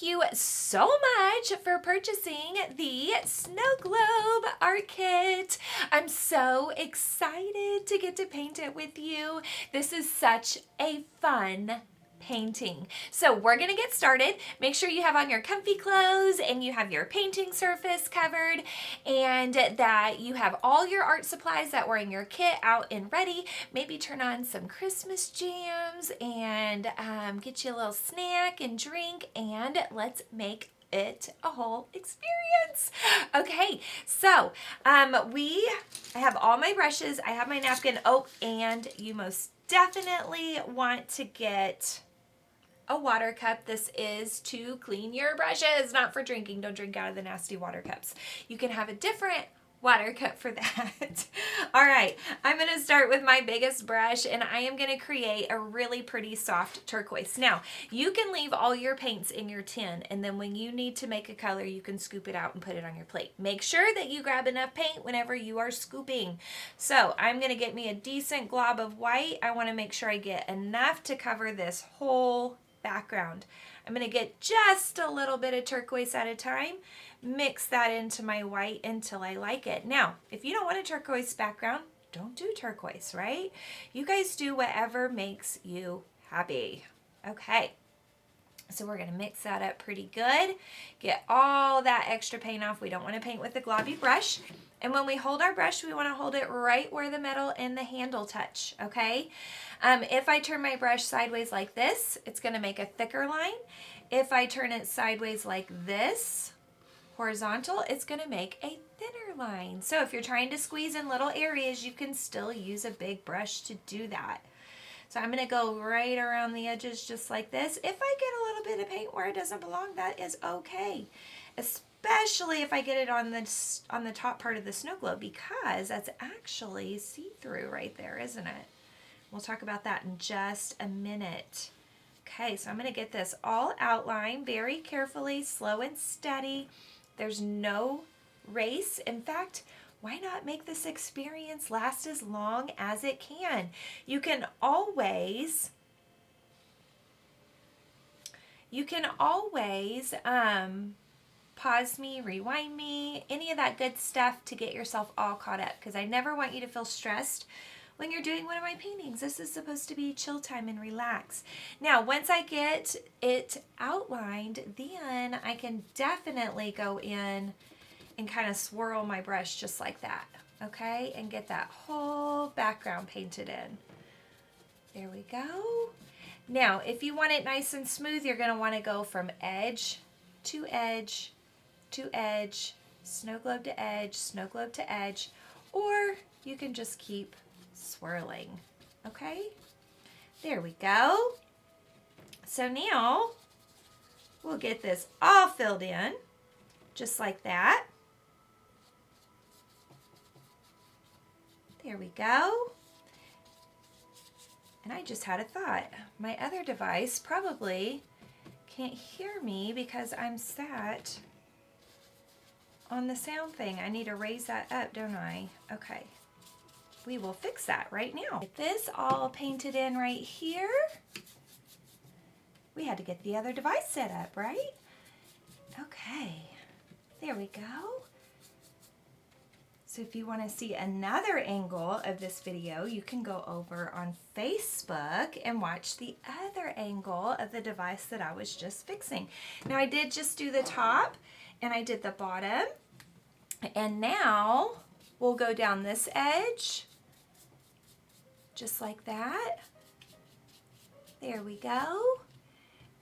thank you so much for purchasing the Snow Globe art kit. I'm so excited to get to paint it with you. This is such a fun painting. So we're gonna get started. Make sure you have on your comfy clothes and you have your painting surface covered and that you have all your art supplies that were in your kit out and ready. Maybe turn on some Christmas jams and get you a little snack and drink, and let's make it a whole experience. Okay, so I have all my brushes, I have my napkin. Oh, and you most definitely want to get a water cup. This is to clean your brushes, not for drinking. Don't drink out of the nasty water cups. You can have a different water cup for that. All right, I'm gonna start with my biggest brush and I am gonna create a really pretty soft turquoise. Now, you can leave all your paints in your tin, and then when you need to make a color, you can scoop it out and put it on your plate. Make sure that you grab enough paint whenever you are scooping. So I'm gonna get me a decent glob of white. I wanna make sure I get enough to cover this whole background. I'm gonna get just a little bit of turquoise at a time, mix that into my white until I like it. Now, if you don't want a turquoise background, don't do turquoise, right? You guys do whatever makes you happy. Okay, so we're gonna mix that up pretty good. Get all that extra paint off. We don't wanna paint with a globby brush. And when we hold our brush, we wanna hold it right where the metal and the handle touch, okay? If I turn my brush sideways like this, it's gonna make a thicker line. If I turn it sideways like this, horizontal, it's gonna make a thinner line. So if you're trying to squeeze in little areas, you can still use a big brush to do that. So I'm gonna go right around the edges just like this. If I get a little bit of paint where it doesn't belong, that is okay. Especially if I get it on the top part of the snow globe, because that's actually see-through right there, isn't it? We'll talk about that in just a minute. Okay, so I'm gonna get this all outlined very carefully, slow and steady. There's no race. In fact, why not make this experience last as long as it can? You can always pause me, rewind me, any of that good stuff to get yourself all caught up, because I never want you to feel stressed when you're doing one of my paintings. This is supposed to be chill time and relax. Now, once I get it outlined, then I can definitely go in and kind of swirl my brush just like that, okay? And get that whole background painted in. There we go. Now, if you want it nice and smooth, you're gonna wanna go from edge to edge to edge, snow globe to edge, snow globe to edge, or you can just keep swirling, okay? There we go. So now we'll get this all filled in just like that. There we go. And I just had a thought. My other device probably can't hear me because I'm sat on the sound thing. I need to raise that up, don't I? Okay. We will fix that right now. Get this all painted in right here. We had to get the other device set up, right? Okay, there we go. So if you want to see another angle of this video, you can go over on Facebook and watch the other angle of the device that I was just fixing. Now I did just do the top and I did the bottom, and now we'll go down this edge just like that. There we go.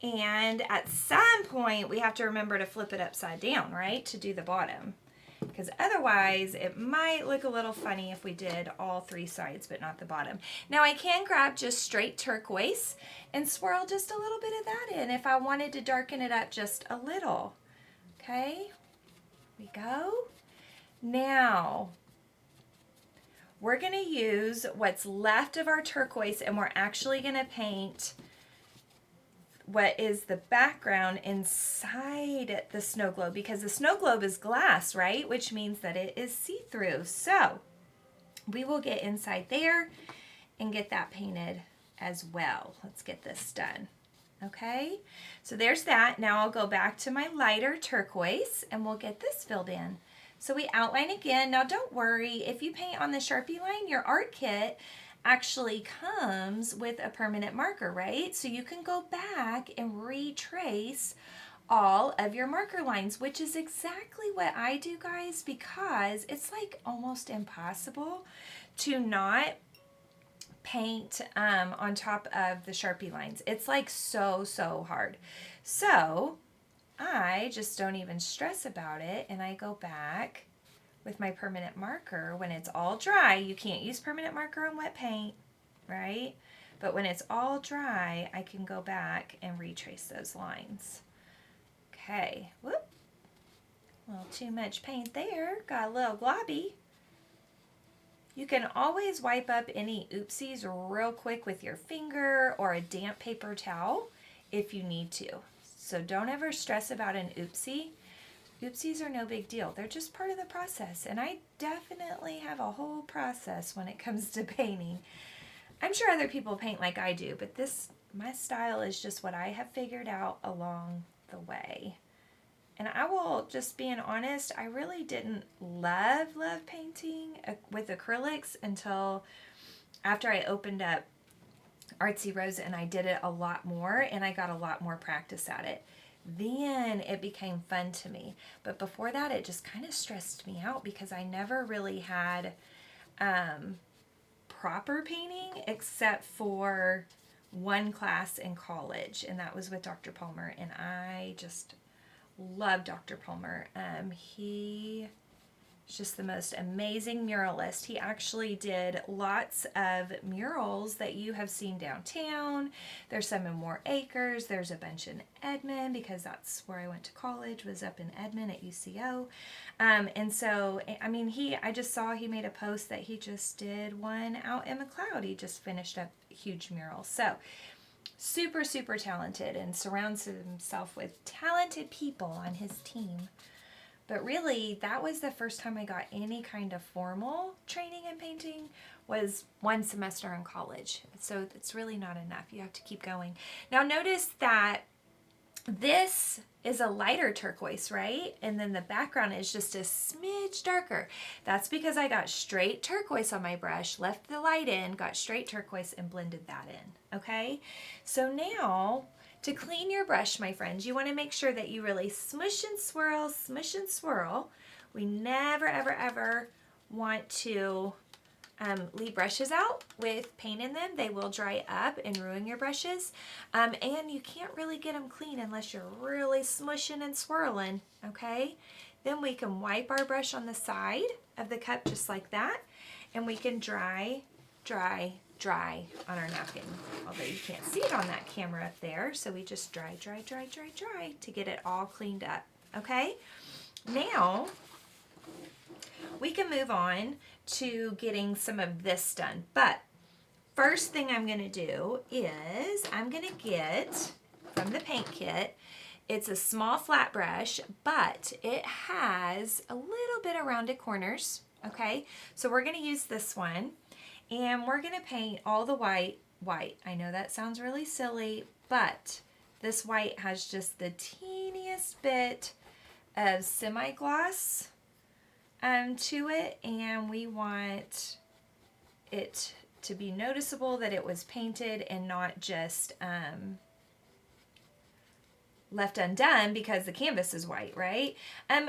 And at some point we have to remember to flip it upside down, right, to do the bottom, because otherwise it might look a little funny if we did all three sides but not the bottom. Now I can grab just straight turquoise and swirl just a little bit of that in if I wanted to darken it up just a little. Okay, we go. Now we're going to use what's left of our turquoise and we're actually going to paint what is the background inside the snow globe, because the snow globe is glass, right? Which means that it is see-through. So we will get inside there and get that painted as well. Let's get this done. Okay, so there's that. Now I'll go back to my lighter turquoise and we'll get this filled in. So we outline again. Now don't worry, if you paint on the Sharpie line, your art kit actually comes with a permanent marker, right? So you can go back and retrace all of your marker lines, which is exactly what I do, guys, because it's like almost impossible to not paint on top of the Sharpie lines. It's like so hard. So I just don't even stress about it, and I go back with my permanent marker when it's all dry. You can't use permanent marker on wet paint, right? But when it's all dry, I can go back and retrace those lines. Okay, whoop, a little too much paint there, got a little globby. You can always wipe up any oopsies real quick with your finger or a damp paper towel if you need to. So don't ever stress about an oopsie. Oopsies are no big deal. They're just part of the process. And I definitely have a whole process when it comes to painting. I'm sure other people paint like I do, but my style is just what I have figured out along the way. And I will, just being honest, I really didn't love painting with acrylics until after I opened up Artsy Rose and I did it a lot more and I got a lot more practice at it. Then it became fun to me. But before that, it just kind of stressed me out because I never really had proper painting except for one class in college, and that was with Dr. Palmer, and I just love Dr. Palmer. He's just the most amazing muralist. He actually did lots of murals that you have seen downtown. There's some in More Acres. There's a bunch in Edmond because that's where I went to college, was up in Edmond at UCO. And so, I mean, I just saw he made a post that he just did one out in 𝗀𝗲𝗱𝘆. He just finished up a huge mural. So super talented and surrounds himself with talented people on his team. But really, that was the first time I got any kind of formal training in painting, was one semester in college. So it's really not enough. You have to keep going. Now notice that this is a lighter turquoise, right? And then the background is just a smidge darker. That's because I got straight turquoise on my brush, left the light in, got straight turquoise, and blended that in, okay? So now, to clean your brush, my friends, you want to make sure that you really smush and swirl. We never, ever want to leave brushes out with paint in them. They will dry up and ruin your brushes. And you can't really get them clean unless you're really smushing and swirling, okay? Then we can wipe our brush on the side of the cup just like that. And we can dry on our napkin. Although you can't see it on that camera up there. So we just dry to get it all cleaned up, okay? Now, we can move on to getting some of this done. But first thing I'm going to do is I'm going to get from the paint kit, it's a small flat brush, but it has a little bit of rounded corners, okay? So we're going to use this one, and we're going to paint all the white. I know that sounds really silly, but this white has just the teeniest bit of semi-gloss to it, and we want it to be noticeable that it was painted and not just left undone because the canvas is white, right?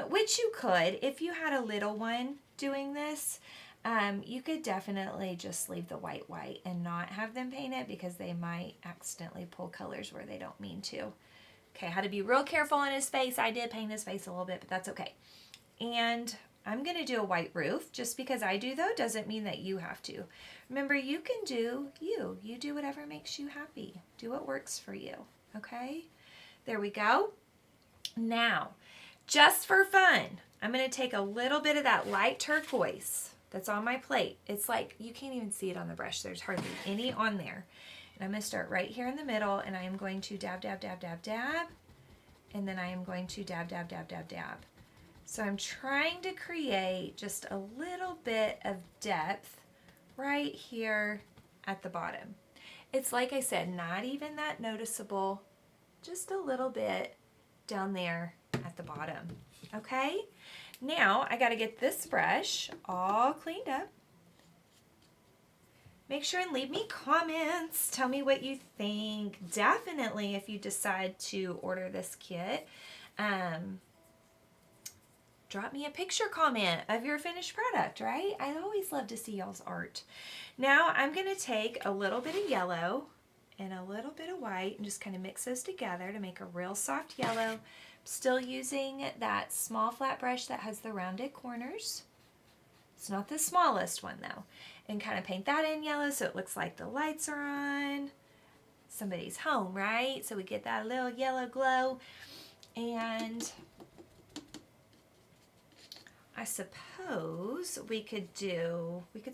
Which you could, if you had a little one doing this, you could definitely just leave the white and not have them paint it because they might accidentally pull colors where they don't mean to. Okay, I had to be real careful on his face. I did paint his face a little bit, but that's okay. And I'm going to do a white roof. Just because I do, though, doesn't mean that you have to. Remember, you can do you. You do whatever makes you happy. Do what works for you, okay? There we go. Now, just for fun, I'm going to take a little bit of that light turquoise that's on my plate. It's like, you can't even see it on the brush. There's hardly any on there. And I'm going to start right here in the middle, and I am going to dab, and then I am going to dab. So I'm trying to create just a little bit of depth right here at the bottom. It's like I said, not even that noticeable, just a little bit down there at the bottom. Okay, now I got to get this brush all cleaned up. Make sure and leave me comments. Tell me what you think. Definitely, if you decide to order this kit, drop me a picture comment of your finished product, right? I always love to see y'all's art. Now I'm going to take a little bit of yellow and a little bit of white and just kind of mix those together to make a real soft yellow. I'm still using that small flat brush that has the rounded corners. It's not the smallest one though. And kind of paint that in yellow so it looks like the lights are on. Somebody's home, right? So we get that little yellow glow. And I suppose we could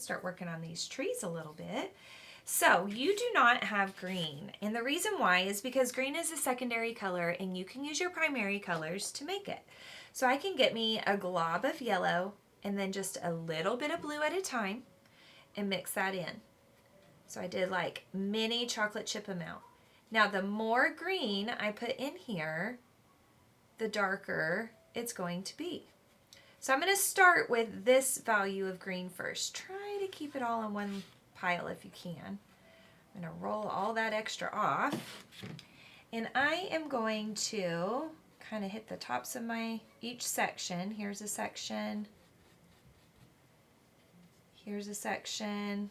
start working on these trees a little bit. So you do not have green. And the reason why is because green is a secondary color and you can use your primary colors to make it. So I can get me a glob of yellow and then just a little bit of blue at a time and mix that in. So I did like mini chocolate chip amount. Now the more green I put in here, the darker it's going to be. So I'm going to start with this value of green first. Try to keep it all in one pile if you can. I'm going to roll all that extra off. And I am going to kind of hit the tops of each section. Here's a section. Here's a section.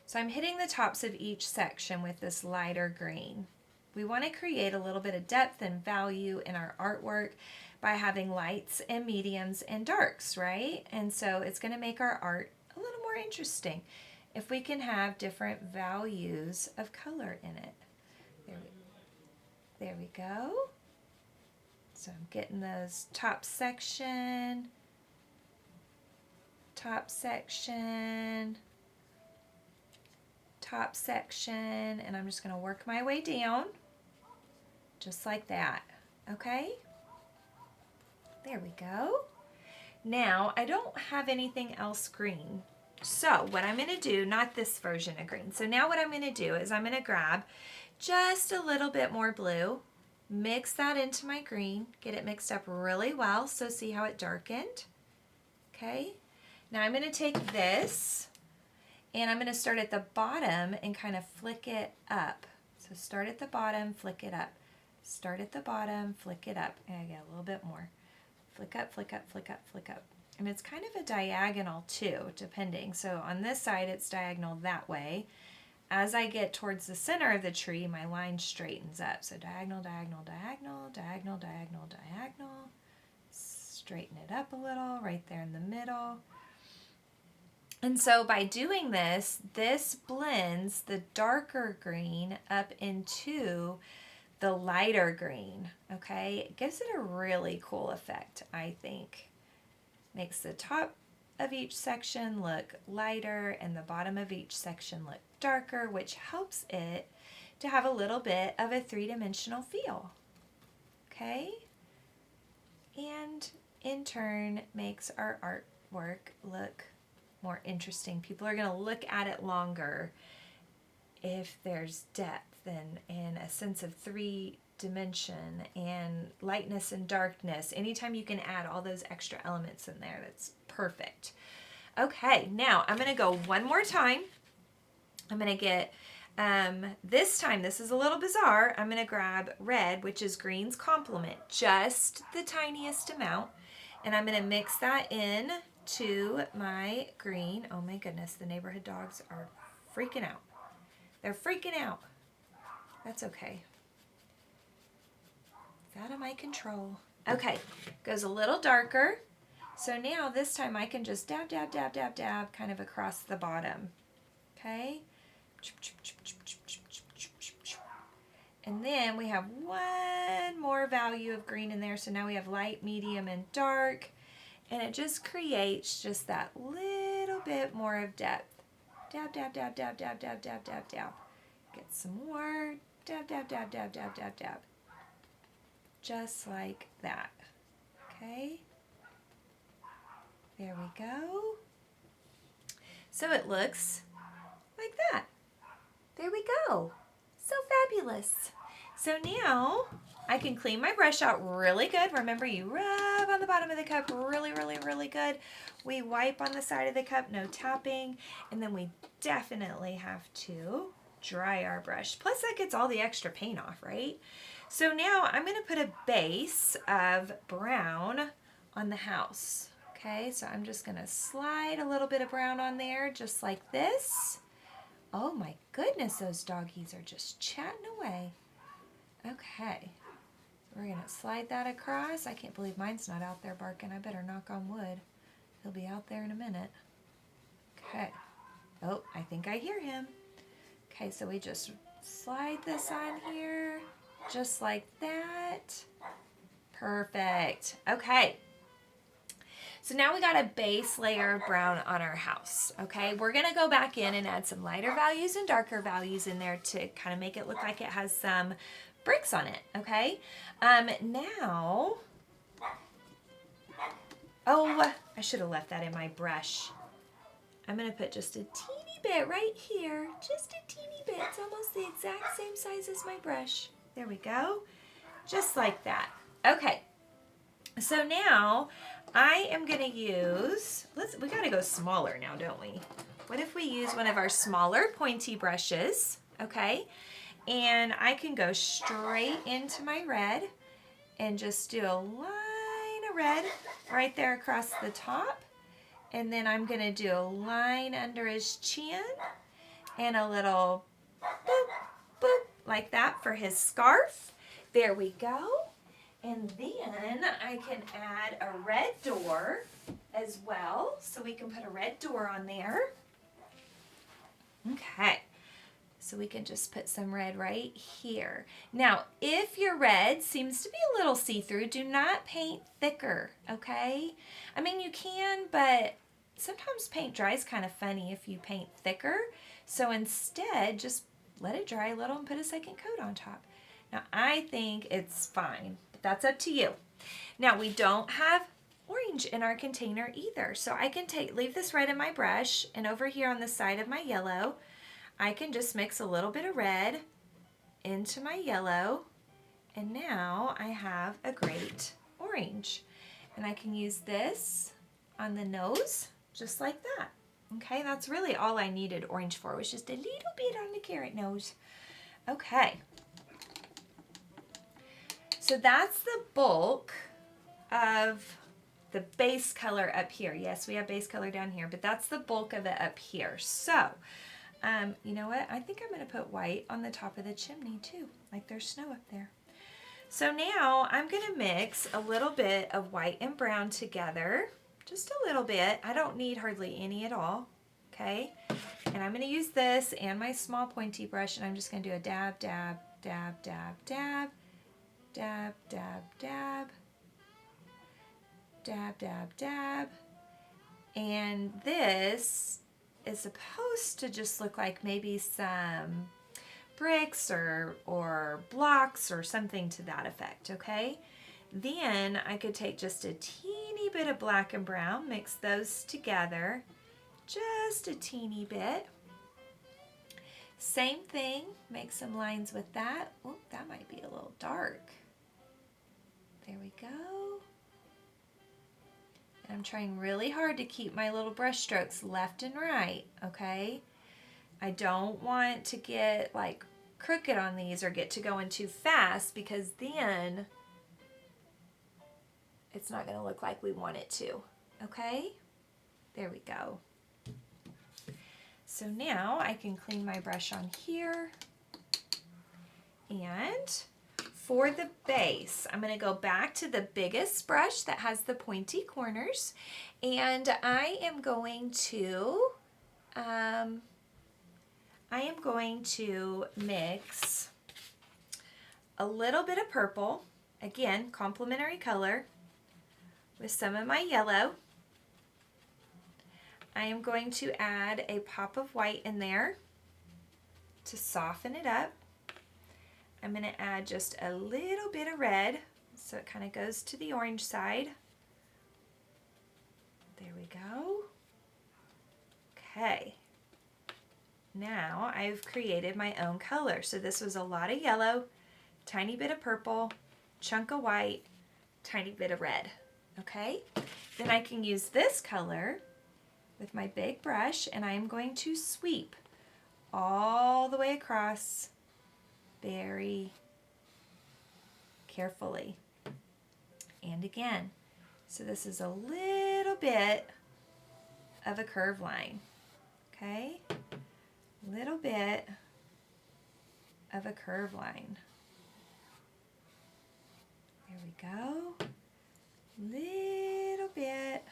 So I'm hitting the tops of each section with this lighter green. We want to create a little bit of depth and value in our artwork by having lights and mediums and darks, right? And so it's going to make our art a little more interesting if we can have different values of color in it. There we go. So I'm getting those top section, top section, top section, and I'm just going to work my way down just like that. Okay? There we go. Now, I don't have anything else green. So what I'm going to do, not this version of green. So now what I'm going to do is I'm going to grab just a little bit more blue, mix that into my green, get it mixed up really well. So see how it darkened? Okay. Now I'm going to take this and I'm going to start at the bottom and kind of flick it up. So start at the bottom, flick it up. Start at the bottom, flick it up. And I get a little bit more. Flick up, flick up, flick up, flick up. And it's kind of a diagonal too, depending. So on this side, it's diagonal that way. As I get towards the center of the tree, my line straightens up. So diagonal, diagonal, diagonal, diagonal, diagonal, diagonal. Straighten it up a little right there in the middle. And so by doing this, this blends the darker green up into the lighter green, okay? It gives it a really cool effect, I think. Makes the top of each section look lighter and the bottom of each section look darker, which helps it to have a little bit of a three-dimensional feel, okay? And in turn makes our artwork look more interesting. People are gonna look at it longer if there's depth and a sense of three dimension and lightness and darkness. Anytime you can add all those extra elements in there, that's perfect. Okay, now I'm gonna go one more time. I'm gonna get, this time, this is a little bizarre, I'm gonna grab red, which is green's complement, just the tiniest amount, and I'm gonna mix that in to my green. Oh my goodness, the neighborhood dogs are freaking out. They're freaking out. That's okay. It's out of my control. Okay, goes a little darker. So now this time I can just dab, dab, dab, dab, dab kind of across the bottom. Okay? And then we have one more value of green in there. So now we have light, medium, and dark. And it just creates just that little bit more of depth. Dab, dab, dab, dab, dab, dab, dab, dab, dab. Get some more. Dab, dab, dab, dab, dab, dab, dab. Just like that. Okay? There we go. So it looks like that. There we go. So Fabulous. So now I can clean my brush out really good. Remember, you rub on the bottom of the cup really, really, really good. We wipe on the side of the cup, no tapping. And then we definitely have to dry our brush. Plus that gets all the extra paint off, right? So now I'm going to put a base of brown on the house. Okay, so I'm just going to slide a little bit of brown on there just like this. Oh my goodness, those doggies are just chatting away. Okay, we're going to slide that across. I can't believe mine's not out there barking. I better knock on wood. He'll be out there in a minute. Okay. Oh, I think I hear him. Okay, so we just slide this on here just like that. Perfect. Okay. So now we got a base layer of brown on our house, okay? We're gonna go back in and add some lighter values and darker values in there to kind of make it look like it has some bricks on it, okay? Now, oh, I should have left that in my brush. I'm gonna put just a teeny bit right here, just a teeny bit. It's almost the exact same size as my brush. There we go, just like that. Okay, so now I am gonna use, we gotta go smaller now, don't we? What if we use one of our smaller pointy brushes, okay? And I can go straight into my red and just do a line of red right there across the top. And then I'm gonna do a line under his chin and a little boop, boop, like that for his scarf. There we go. And then I can add a red door as well. So we can put a red door on there. Okay. So we can just put some red right here. Now, if your red seems to be a little see-through, do not paint thicker, okay? I mean, you can, but sometimes paint dries kind of funny if you paint thicker. So instead, just let it dry a little and put a second coat on top. Now, I think it's fine. That's up to you. Now we don't have orange in our container either. So I can leave this red in my brush, and over here on the side of my yellow, I can just mix a little bit of red into my yellow. And now I have a great orange. And I can use this on the nose, just like that. Okay, that's really all I needed orange for, was just a little bit on the carrot nose. Okay. So that's the bulk of the base color up here. Yes, we have base color down here, but that's the bulk of it up here. So, you know what? I think I'm going to put white on the top of the chimney too, like there's snow up there. So now I'm going to mix a little bit of white and brown together, just a little bit. I don't need hardly any at all, okay? And I'm going to use this and my small pointy brush, and I'm just going to do a dab, dab, dab, dab, dab. Dab, dab, dab, dab, dab, dab. And this is supposed to just look like maybe some bricks or blocks or something to that effect, okay? Then I could take just a teeny bit of black and brown, mix those together, just a teeny bit. Same thing, make some lines with that. Oh, that might be a little dark. There we go. And I'm trying really hard to keep my little brush strokes left and right, okay? I don't want to get like crooked on these or get to going too fast, because then it's not going to look like we want it to, okay? There we go. So now I can clean my brush on here, and for the base, I'm going to go back to the biggest brush that has the pointy corners, and I am going to mix a little bit of purple, again, complementary color, with some of my yellow. I am going to add a pop of white in there to soften it up. I'm going to add just a little bit of red so it kind of goes to the orange side. There we go. Okay. now I've created my own color. So this was a lot of yellow, tiny bit of purple, chunk of white, tiny bit of red. Okay, then I can use this color with my big brush, and I am going to sweep all the way across very carefully. And again, so this is a little bit of a curved line, okay? Little bit of a curved line. There we go. Little bit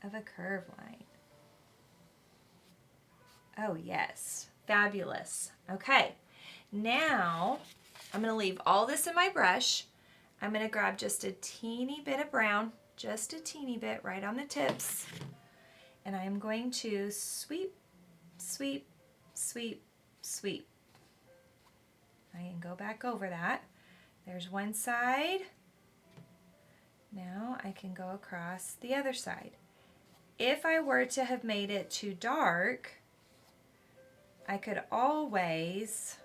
of a curved line. Oh yes, fabulous. Okay, now I'm going to leave all this in my brush. I'm going to grab just a teeny bit of brown, just a teeny bit right on the tips, and I am going to sweep, sweep, sweep, sweep. I can go back over that. There's one side. Now I can go across the other side. If I were to have made it too dark, I could always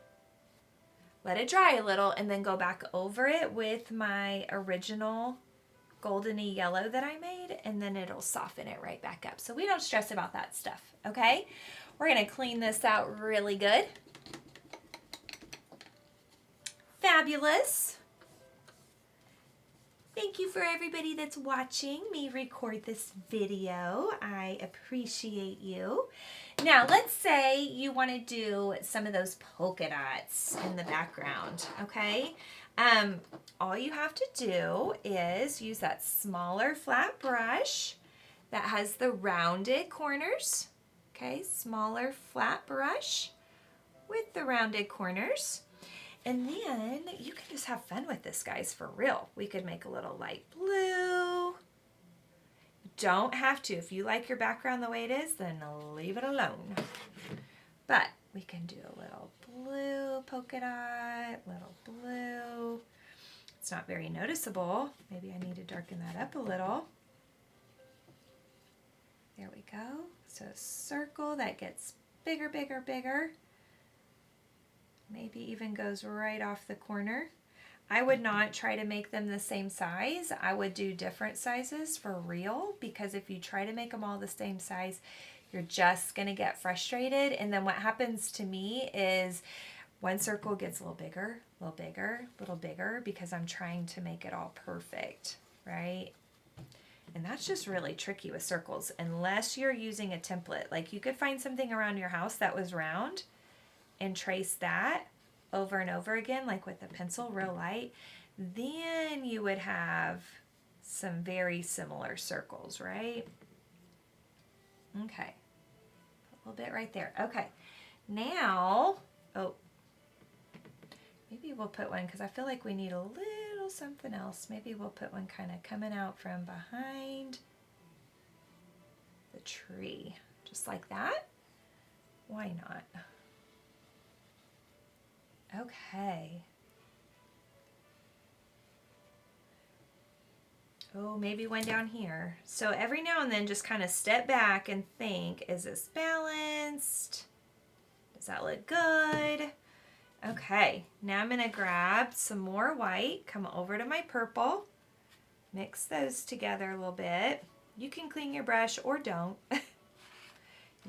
let it dry a little and then go back over it with my original goldeny yellow that I made, and then it'll soften it right back up. So we don't stress about that stuff, okay? We're gonna clean this out really good. Fabulous. Thank you for everybody that's watching me record this video. I appreciate you. Now, let's say you want to do some of those polka dots in the background, okay? All you have to do is use that smaller flat brush that has the rounded corners, okay? Smaller flat brush with the rounded corners. And then you can just have fun with this, guys, for real. We could make a little light blue. Don't have to. If you like your background the way it is, then leave it alone. But we can do a little blue polka dot, little blue. It's not very noticeable. Maybe I need to darken that up a little. There we go. So a circle that gets bigger, bigger, bigger. Maybe even goes right off the corner. I would not try to make them the same size. I would do different sizes for real, because if you try to make them all the same size, you're just going to get frustrated. And then what happens to me is one circle gets a little bigger, a little bigger, a little bigger, because I'm trying to make it all perfect, right? And that's just really tricky with circles, unless you're using a template. Like you could find something around your house that was round and trace that over and over again, like with a pencil, real light, then you would have some very similar circles, right? Okay, a little bit right there. Okay, now, oh, maybe we'll put one, because I feel like we need a little something else. Maybe we'll put one kind of coming out from behind the tree, just like that. Why not? Okay. Oh, maybe one down here. So every now and then just kind of step back and think, is this balanced? Does that look good? Okay, now I'm going to grab some more white, come over to my purple, mix those together a little bit. You can clean your brush or don't.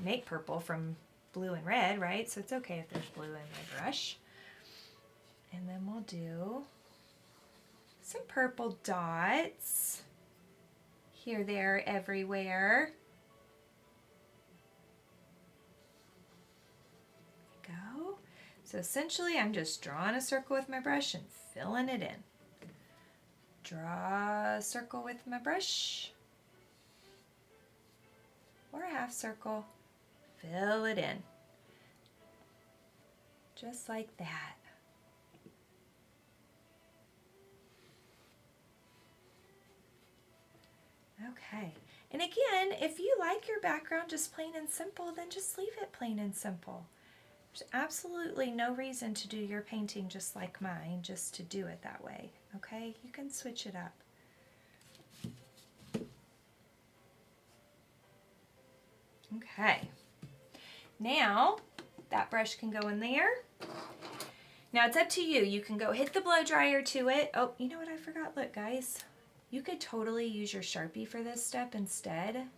Make purple from blue and red, right? So it's okay if there's blue in my brush. And then we'll do some purple dots here, there, everywhere. There we go. So essentially I'm just drawing a circle with my brush and filling it in. Draw a circle with my brush, or a half circle, fill it in. Just like that. Okay, and again, if you like your background just plain and simple, then just leave it plain and simple. There's absolutely no reason to do your painting just like mine, just to do it that way, okay? You can switch it up. Okay, Now, that brush can go in there. Now it's up to you. You can go hit the blow dryer to it. Oh, you know what I forgot? Look, guys. You could totally use your Sharpie for this step instead,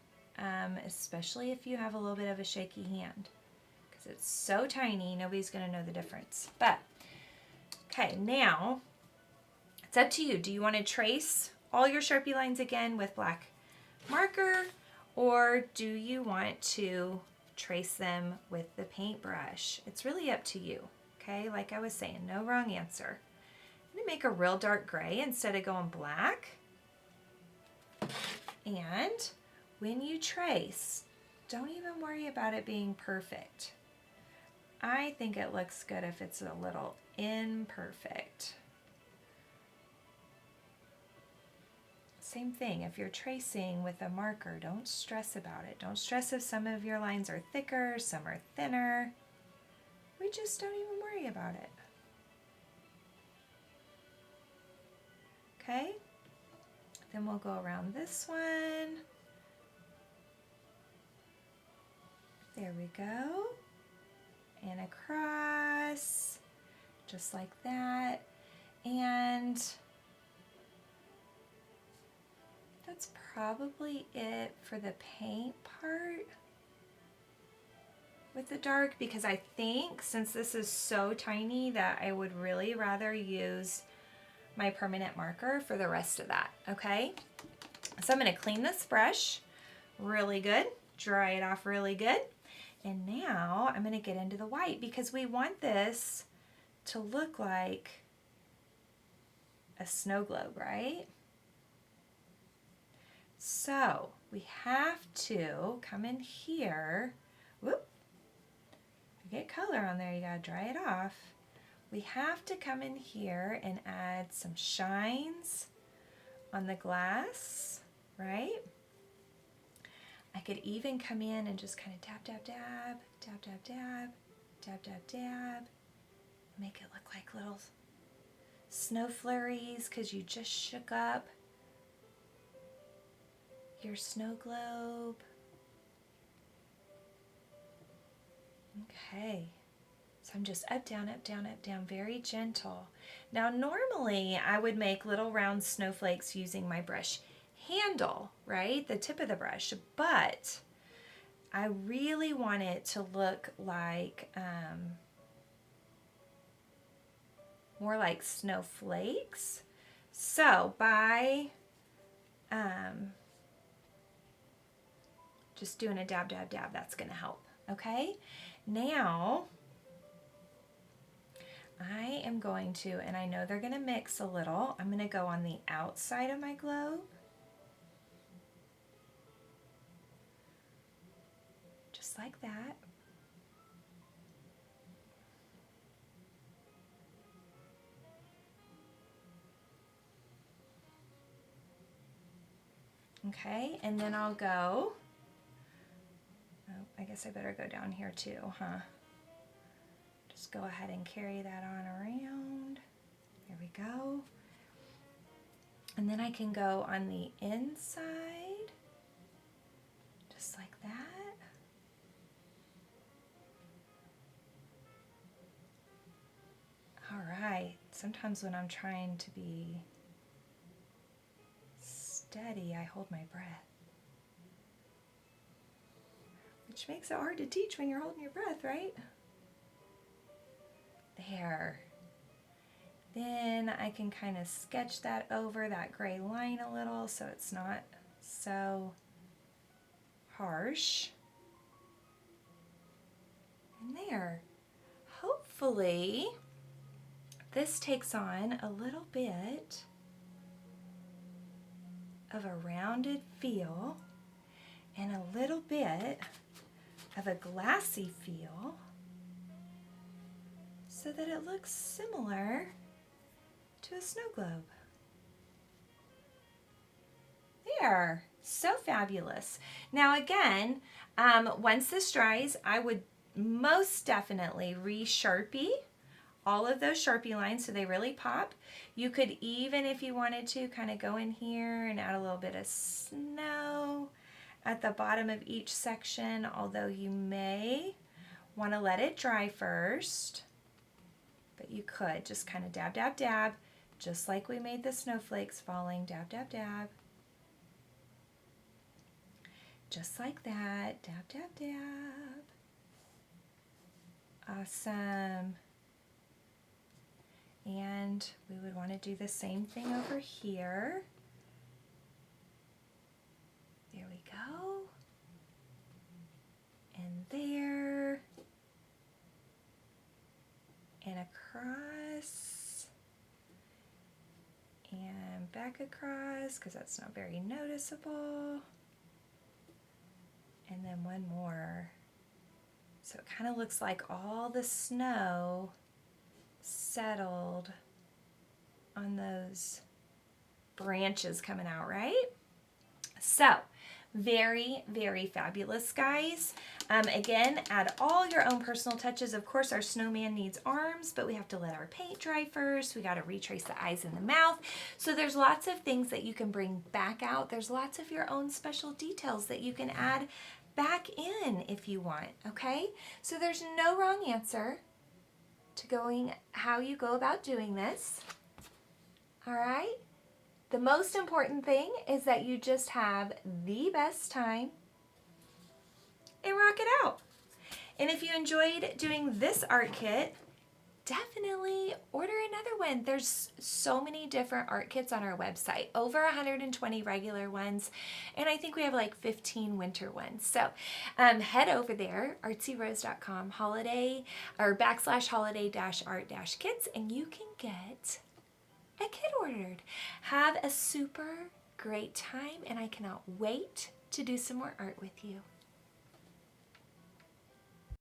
especially if you have a little bit of a shaky hand, because it's so tiny, nobody's going to know the difference. But, okay, now it's up to you. Do you want to trace all your Sharpie lines again with black marker, or do you want to trace them with the paintbrush? It's really up to you, okay? Like I was saying, no wrong answer. I'm going to make a real dark gray instead of going black. And when you trace, don't even worry about it being perfect. I think it looks good if it's a little imperfect. Same thing, if you're tracing with a marker, don't stress about it. Don't stress if some of your lines are thicker, some are thinner. We just don't even worry about it. Okay? Then we'll go around this one. There we go. And across, just like that. And that's probably it for the paint part with the dark, because I think since this is so tiny that I would really rather use my permanent marker for the rest of that, okay? So I'm gonna clean this brush really good, dry it off really good, and now I'm gonna get into the white because we want this to look like a snow globe, right? So we have to come in here, whoop, get color on there, you gotta dry it off. We have to come in here and add some shines on the glass, right? I could even come in and just kind of dab, dab, dab, dab, dab, dab, dab, dab, dab, make it look like little snow flurries because you just shook up your snow globe. Okay. So I'm just up, down, up, down, up, down, very gentle. Now normally I would make little round snowflakes using my brush handle, right? The tip of the brush, but I really want it to look like, more like snowflakes. So by just doing a dab, dab, dab, that's gonna help, okay? Now, I am going to, and I know they're going to mix a little, I'm going to go on the outside of my globe. Just like that. Okay, and then I'll go, oh, I guess I better go down here too, huh? Just go ahead and carry that on around. There we go. And then I can go on the inside, just like that. All right, sometimes when I'm trying to be steady, I hold my breath, which makes it hard to teach when you're holding your breath, right? There. Then I can kind of sketch that over that gray line a little so it's not so harsh. And there. Hopefully this takes on a little bit of a rounded feel and a little bit of a glassy feel, so that it looks similar to a snow globe. There, so fabulous. Now again, once this dries, I would most definitely re-Sharpie all of those Sharpie lines so they really pop. You could even, if you wanted to, kind of go in here and add a little bit of snow at the bottom of each section, although you may want to let it dry first, but you could just kind of dab, dab, dab, just like we made the snowflakes falling. Dab, dab, dab. Just like that. Dab, dab, dab. Awesome. And we would want to do the same thing over here. There we go. And there. And across. And back across, because that's not very noticeable. And then one more. So it kind of looks like all the snow settled on those branches coming out, right? So very, very fabulous, guys. Again, add all your own personal touches. Of course, our snowman needs arms, but we have to let our paint dry first. We got to retrace the eyes and the mouth. So there's lots of things that you can bring back out. There's lots of your own special details that you can add back in if you want, okay? So there's no wrong answer to going how you go about doing this, all right? The most important thing is that you just have the best time and rock it out. And if you enjoyed doing this art kit, definitely order another one. There's so many different art kits on our website, over 120 regular ones, and I think we have like 15 winter ones. So head over there, artsyrose.com holiday or /holiday-art-kits, and you can get a kit ordered. Have a super great time, and I cannot wait to do some more art with you.